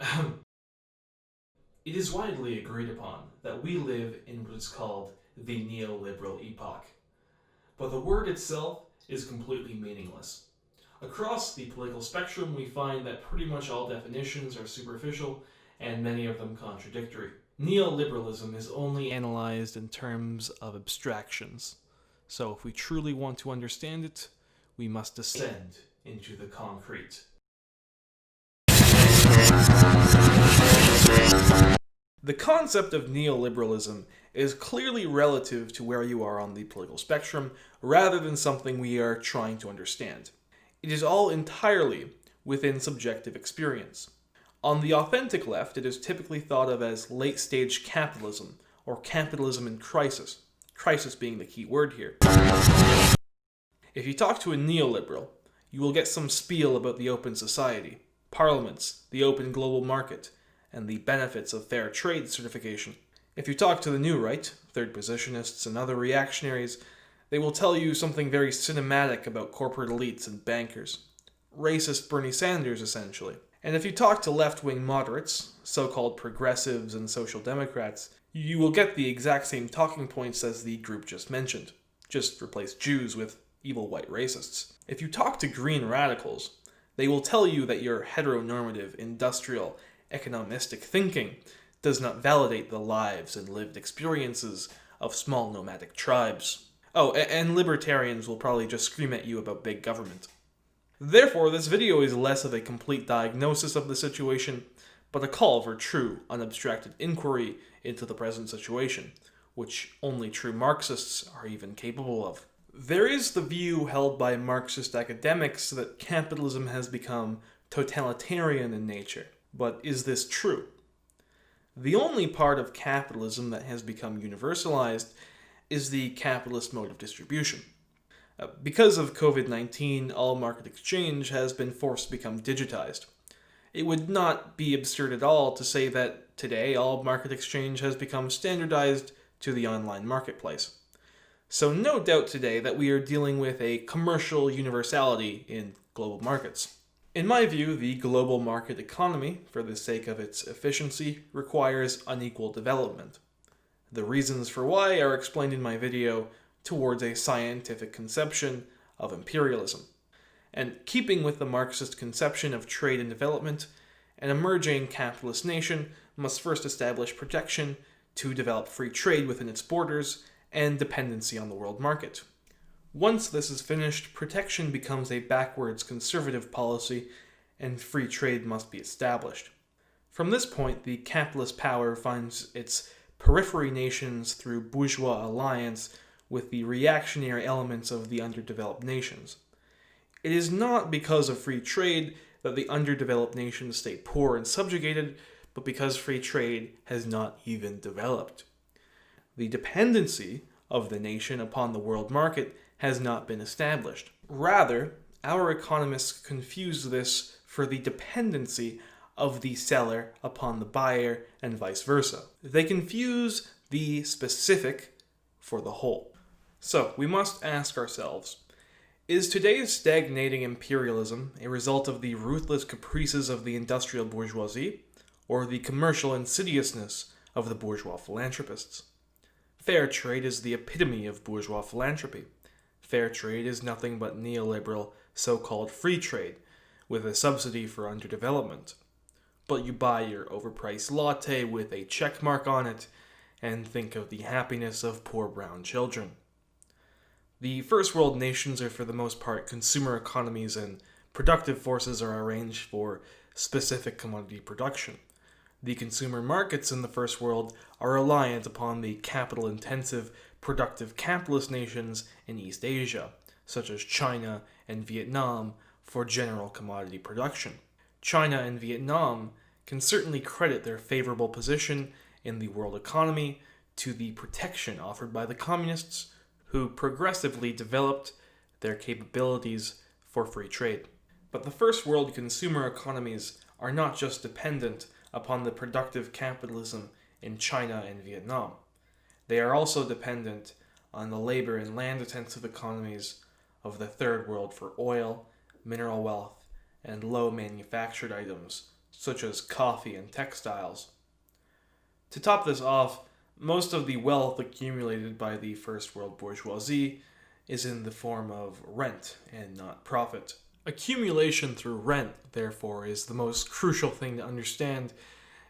It is widely agreed upon that we live in what is called the neoliberal epoch, but the word itself is completely meaningless. Across the political spectrum, we find that pretty much all definitions are superficial and many of them contradictory. Neoliberalism is only analyzed in terms of abstractions, so if we truly want to understand it, we must descend into the concrete. The concept of neoliberalism is clearly relative to where you are on the political spectrum rather than something we are trying to understand. It is all entirely within subjective experience. On the authentic left, it is typically thought of as late stage capitalism or capitalism in crisis being the key word here. If you talk to a neoliberal, you will get some spiel about the open society, parliaments, the open global market, and the benefits of fair trade certification. If you talk to the new right, third positionists, and other reactionaries, they will tell you something very cinematic about corporate elites and bankers. Racist Bernie Sanders, essentially. And if you talk to left-wing moderates, so-called progressives and social democrats, you will get the exact same talking points as the group just mentioned. Just replace Jews with evil white racists. If you talk to green radicals, they will tell you that your heteronormative, industrial, economistic thinking does not validate the lives and lived experiences of small nomadic tribes. Oh, and libertarians will probably just scream at you about big government. Therefore, this video is less of a complete diagnosis of the situation, but a call for true, unabstracted inquiry into the present situation, which only true Marxists are even capable of. There is the view held by Marxist academics that capitalism has become totalitarian in nature. But is this true? The only part of capitalism that has become universalized is the capitalist mode of distribution. Because of COVID-19, all market exchange has been forced to become digitized. It would not be absurd at all to say that today all market exchange has become standardized to the online marketplace. So no doubt today that we are dealing with a commercial universality in global markets. In my view, the global market economy, for the sake of its efficiency, requires unequal development. The reasons for why are explained in my video towards a scientific conception of imperialism. And keeping with the Marxist conception of trade and development, an emerging capitalist nation must first establish protection to develop free trade within its borders and dependency on the world market. Once this is finished, protection becomes a backwards conservative policy and free trade must be established. From this point, the capitalist power finds its periphery nations through bourgeois alliance with the reactionary elements of the underdeveloped nations. It is not because of free trade that the underdeveloped nations stay poor and subjugated, but because free trade has not even developed. The dependency of the nation upon the world market has not been established. Rather, our economists confuse this for the dependency of the seller upon the buyer and vice versa. They confuse the specific for the whole. So, we must ask ourselves, is today's stagnating imperialism a result of the ruthless caprices of the industrial bourgeoisie, or the commercial insidiousness of the bourgeois philanthropists? Fair trade is the epitome of bourgeois philanthropy. Fair trade is nothing but neoliberal, so-called free trade, with a subsidy for underdevelopment. But you buy your overpriced latte with a check mark on it, and think of the happiness of poor brown children. The first world nations are for the most part consumer economies, and productive forces are arranged for specific commodity production. The consumer markets in the first world are reliant upon the capital-intensive, productive capitalist nations in East Asia, such as China and Vietnam, for general commodity production. China and Vietnam can certainly credit their favorable position in the world economy to the protection offered by the communists, who progressively developed their capabilities for free trade. But the first world consumer economies are not just dependent upon the productive capitalism in China and Vietnam. They are also dependent on the labor and land-intensive economies of the third world for oil, mineral wealth, and low manufactured items such as coffee and textiles. To top this off, most of the wealth accumulated by the first world bourgeoisie is in the form of rent and not profit. Accumulation through rent, therefore, is the most crucial thing to understand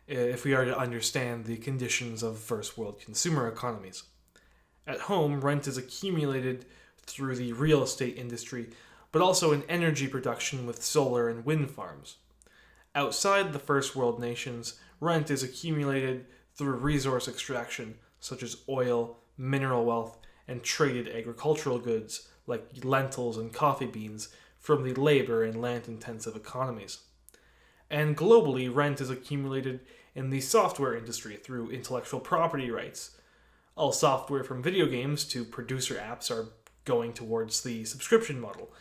if we are to understand the conditions of first world consumer economies. At home, rent is accumulated through the real estate industry, but also in energy production with solar and wind farms. Outside the first world nations, rent is accumulated through resource extraction, such as oil, mineral wealth, and traded agricultural goods like lentils and coffee beans from the labor and land-intensive economies. And globally, rent is accumulated in the software industry through intellectual property rights. All software from video games to producer apps are going towards the subscription model.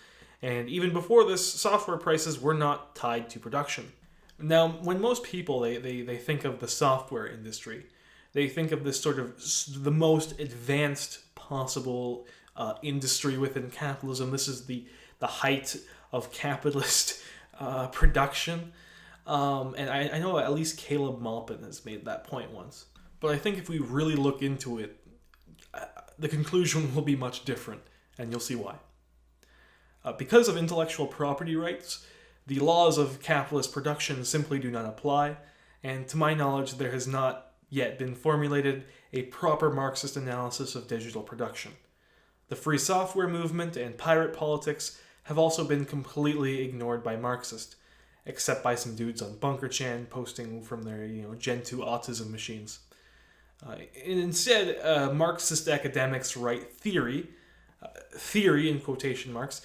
And even before this, software prices were not tied to production. Now, when most people they think of the software industry, they think of this sort of the most advanced possible industry within capitalism. This is the height of capitalist production. And I know at least Caleb Maupin has made that point once. But I think if we really look into it, the conclusion will be much different, and you'll see why. Because of intellectual property rights, the laws of capitalist production simply do not apply, and to my knowledge, there has not yet been formulated a proper Marxist analysis of digital production. The free software movement and pirate politics have also been completely ignored by Marxists, except by some dudes on BunkerChan posting from their Gen 2 autism machines. And instead, Marxist academics write theory in quotation marks,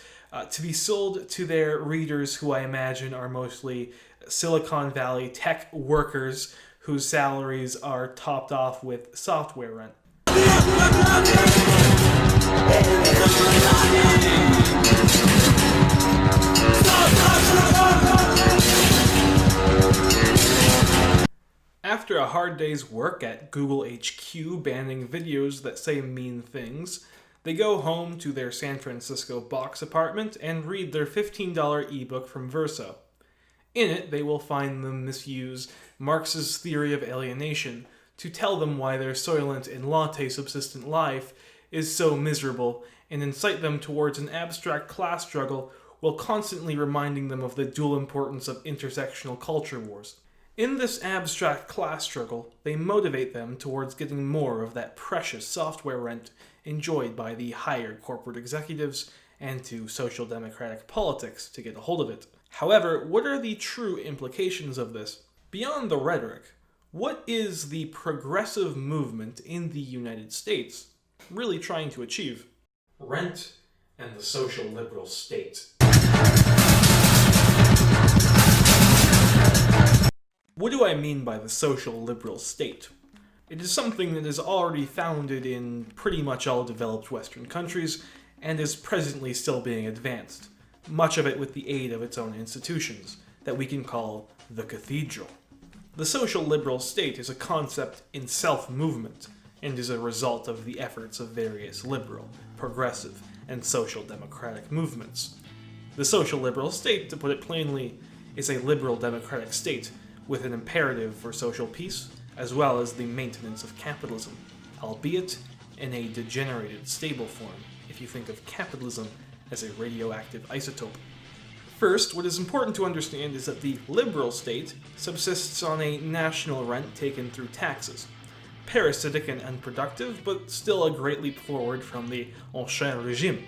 to be sold to their readers who I imagine are mostly Silicon Valley tech workers whose salaries are topped off with software rent. After a hard day's work at Google HQ banning videos that say mean things, they go home to their San Francisco box apartment and read their $15 ebook from Verso. In it, they will find them misuse Marx's theory of alienation to tell them why their soylent and latte subsistent life is so miserable and incite them towards an abstract class struggle while constantly reminding them of the dual importance of intersectional culture wars. In this abstract class struggle, they motivate them towards getting more of that precious software rent enjoyed by the higher corporate executives and to social democratic politics to get a hold of it. However, what are the true implications of this? Beyond the rhetoric, what is the progressive movement in the United States really trying to achieve? Rent and the social liberal state. What do I mean by the social liberal state? It is something that is already founded in pretty much all developed Western countries and is presently still being advanced, much of it with the aid of its own institutions, that we can call the cathedral. The social liberal state is a concept in self-movement and is a result of the efforts of various liberal, progressive, and social democratic movements. The social liberal state, to put it plainly, is a liberal democratic state with an imperative for social peace, as well as the maintenance of capitalism, albeit in a degenerated, stable form, if you think of capitalism as a radioactive isotope. First, what is important to understand is that the liberal state subsists on a national rent taken through taxes, parasitic and unproductive, but still a great leap forward from the Ancien Régime.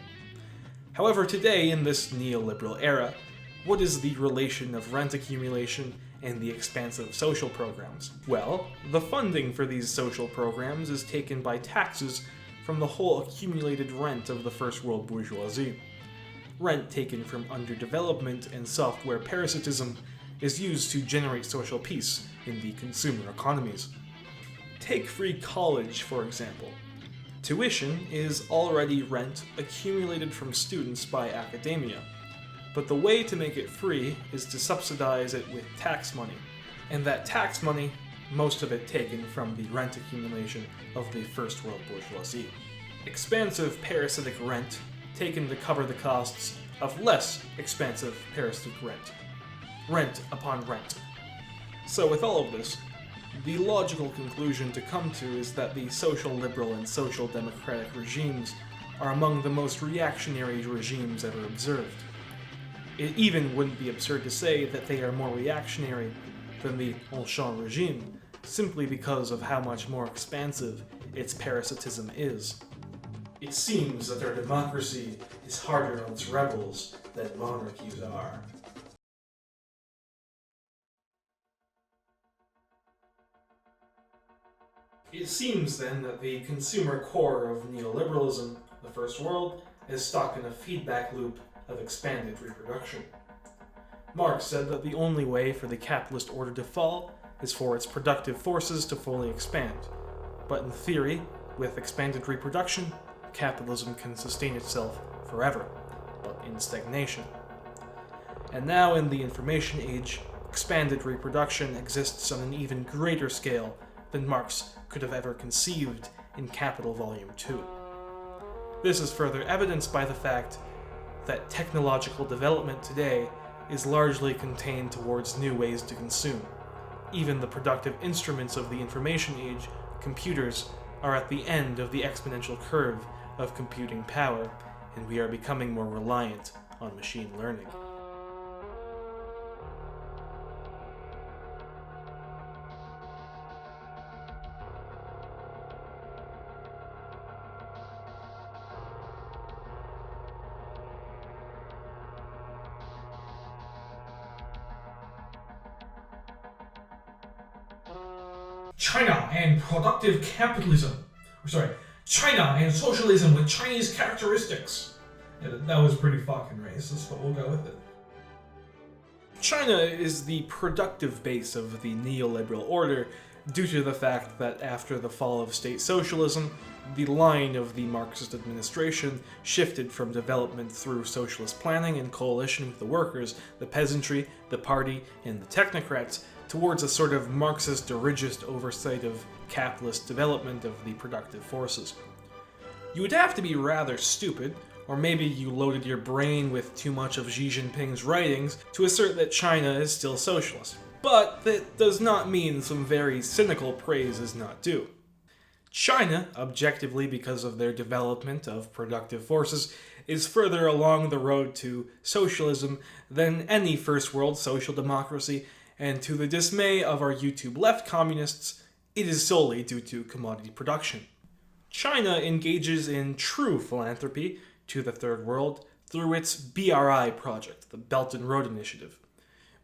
However, today, in this neoliberal era, what is the relation of rent accumulation and the expansive social programs? Well, the funding for these social programs is taken by taxes from the whole accumulated rent of the first world bourgeoisie. Rent taken from underdevelopment and software parasitism is used to generate social peace in the consumer economies. Take free college, for example. Tuition is already rent accumulated from students by academia. But the way to make it free is to subsidize it with tax money. And that tax money, most of it taken from the rent accumulation of the first world bourgeoisie. Expansive parasitic rent taken to cover the costs of less expansive parasitic rent. Rent upon rent. So with all of this, the logical conclusion to come to is that the social liberal and social democratic regimes are among the most reactionary regimes ever observed. It even wouldn't be absurd to say that they are more reactionary than the Ancien regime, simply because of how much more expansive its parasitism is. It seems that their democracy is harder on its rebels than monarchies are. It seems then that the consumer core of neoliberalism, the First World, is stuck in a feedback loop of expanded reproduction. Marx said that the only way for the capitalist order to fall is for its productive forces to fully expand. But in theory, with expanded reproduction, capitalism can sustain itself forever, but in stagnation. And now in the information age, expanded reproduction exists on an even greater scale than Marx could have ever conceived in Capital Volume 2. This is further evidenced by the fact that technological development today is largely contained towards new ways to consume. Even the productive instruments of the information age, computers, are at the end of the exponential curve of computing power, and we are becoming more reliant on machine learning. China and productive capitalism. China and socialism with Chinese characteristics. Yeah, that was pretty fucking racist, but we'll go with it. China is the productive base of the neoliberal order due to the fact that after the fall of state socialism, the line of the Marxist administration shifted from development through socialist planning and coalition with the workers, the peasantry, the party, and the technocrats towards a sort of Marxist dirigist oversight of capitalist development of the productive forces. You would have to be rather stupid, or maybe you loaded your brain with too much of Xi Jinping's writings to assert that China is still socialist. But that does not mean some very cynical praise is not due. China, objectively because of their development of productive forces, is further along the road to socialism than any first world social democracy, and to the dismay of our YouTube left communists, it is solely due to commodity production. China engages in true philanthropy to the Third World through its BRI project, the Belt and Road Initiative.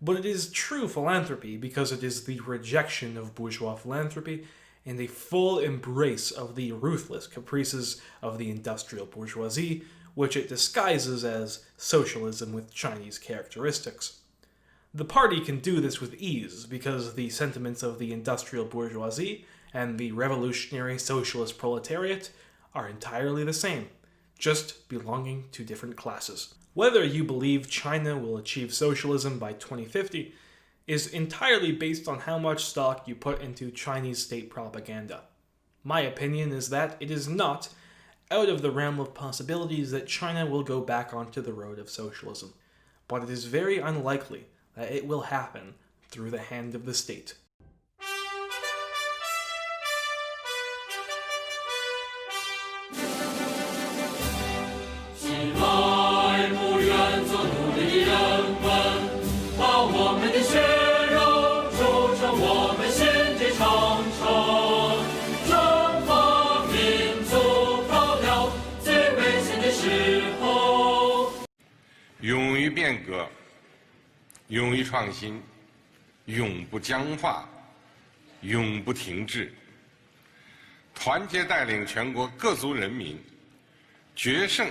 But it is true philanthropy because it is the rejection of bourgeois philanthropy and a full embrace of the ruthless caprices of the industrial bourgeoisie, which it disguises as socialism with Chinese characteristics. The party can do this with ease because the sentiments of the industrial bourgeoisie and the revolutionary socialist proletariat are entirely the same, just belonging to different classes. Whether you believe China will achieve socialism by 2050 is entirely based on how much stock you put into Chinese state propaganda. My opinion is that it is not out of the realm of possibilities that China will go back onto the road of socialism, but it is very unlikely that it will happen through the hand of the state.勇于变革，勇于创新，永不僵化，永不停滞。团结带领全国各族人民，决胜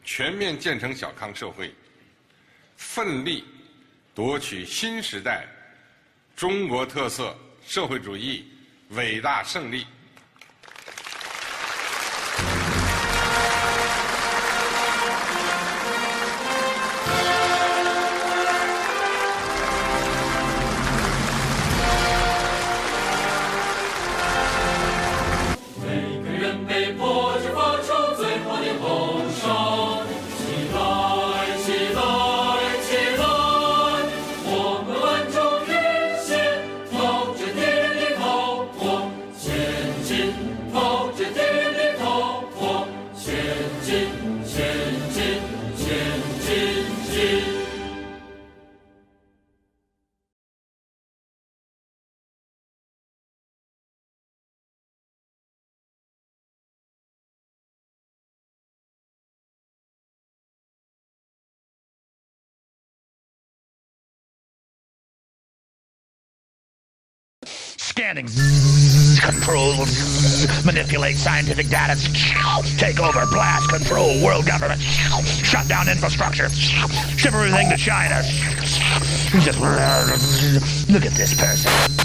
全面建成小康社会，奋力夺取新时代中国特色社会主义伟大胜利。understanding, control, manipulate scientific data, take over, blast, control world government, shut down infrastructure, ship everything to China. Just look at this person.